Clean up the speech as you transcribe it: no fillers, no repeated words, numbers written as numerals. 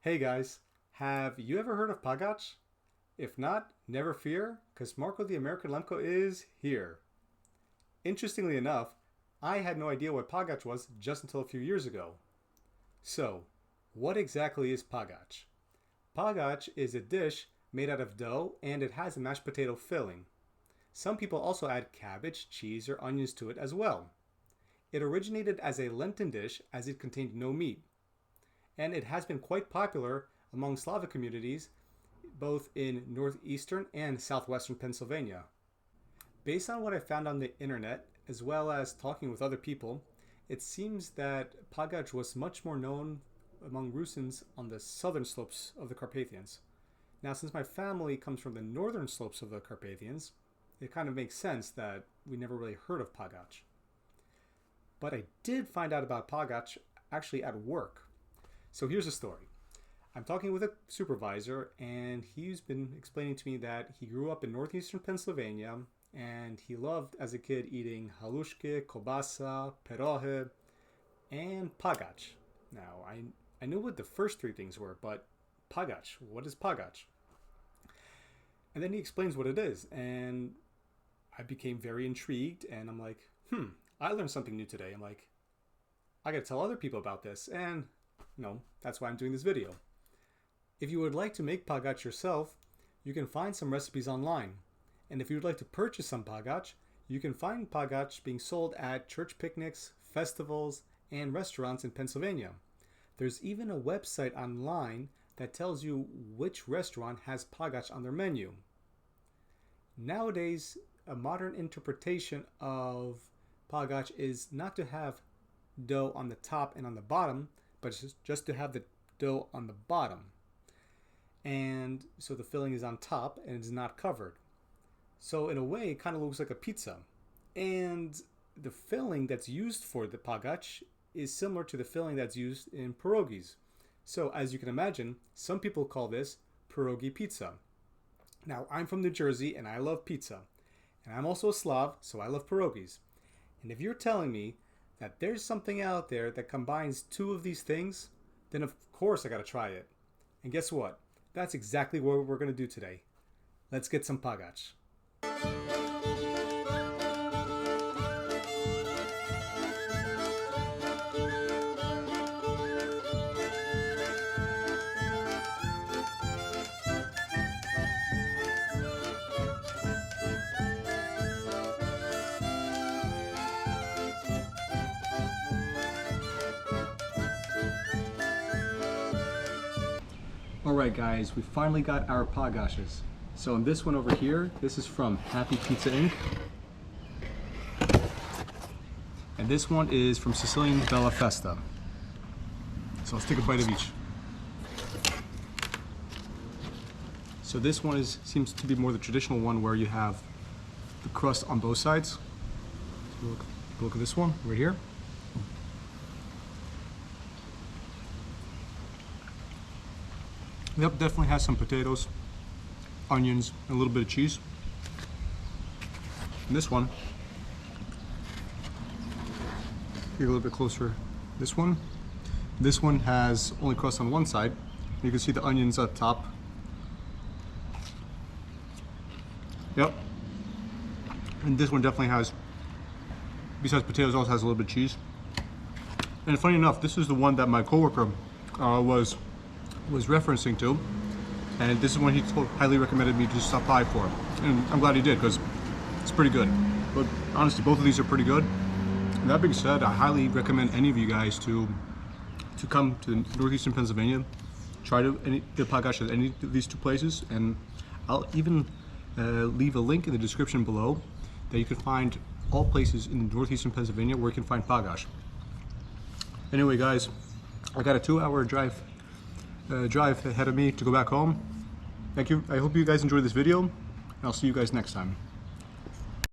Hey guys, have you ever heard of Pagach? If not, never fear, because Marco the American Lemko is here. Interestingly enough, I had no idea what Pagach was just until a few years ago. So, what exactly is Pagach? Pagach is a dish made out of dough and it has a mashed potato filling. Some people also add cabbage, cheese, or onions to it as well. It originated as a Lenten dish as it contained no meat. And it has been quite popular among Slavic communities, both in northeastern and southwestern Pennsylvania. Based on what I found on the internet, as well as talking with other people, it seems that Pagach was much more known among Rusyns on the southern slopes of the Carpathians. Now, since my family comes from the northern slopes of the Carpathians, it kind of makes sense that we never really heard of Pagach. But I did find out about Pagach actually at work. So here's the story. I'm talking with a supervisor, and he's been explaining to me that he grew up in northeastern Pennsylvania, and he loved, as a kid, eating halushke, kobasa, pierogi, and Pagach. Now, I knew what the first three things were, but Pagach, what is Pagach? And then he explains what it is, and I became very intrigued, and I'm like, I learned something new today. I'm like, I gotta tell other people about this, and that's why I'm doing this video. If you would like to make Pagach yourself, you can find some recipes online. And if you would like to purchase some Pagach, you can find Pagach being sold at church picnics, festivals, and restaurants in Pennsylvania. There's even a website online that tells you which restaurant has Pagach on their menu. Nowadays, a modern interpretation of Pagach is not to have dough on the top and on the bottom, but just to have the dough on the bottom. And so the filling is on top and it's not covered. So in a way, it kind of looks like a pizza. And the filling that's used for the Pagach is similar to the filling that's used in pierogies. So as you can imagine, some people call this pierogi pizza. Now, I'm from New Jersey and I love pizza. And I'm also a Slav, so I love pierogies. And if you're telling me that there's something out there that combines two of these things, then of course I gotta try it. And guess what? That's exactly what we're gonna do today. Let's get some Pagach. Alright guys, we finally got our Pagaches. So in this one over here, this is from Happy Pizza Inc. And this one is from Sicilian Bella Festa. So let's take a bite of each. So this one seems to be more the traditional one where you have the crust on both sides. So look at this one right here. Yep, definitely has some potatoes, onions, and a little bit of cheese. And this one, get a little bit closer. This one has only crust on one side. You can see the onions up top. Yep. And this one definitely has, besides potatoes, also has a little bit of cheese. And funny enough, this is the one that my coworker was referencing to, and this is one he highly recommended me to stop by for, and I'm glad he did because it's pretty good. But honestly, both of these are pretty good. And that being said, I highly recommend any of you guys to come to northeastern Pennsylvania, try to get Pagach at any of these two places, and I'll even leave a link in the description below that you can find all places in northeastern Pennsylvania where you can find Pagach. Anyway guys, I got a 2-hour drive ahead of me to go back home. Thank you. I hope you guys enjoyed this video, and I'll see you guys next time.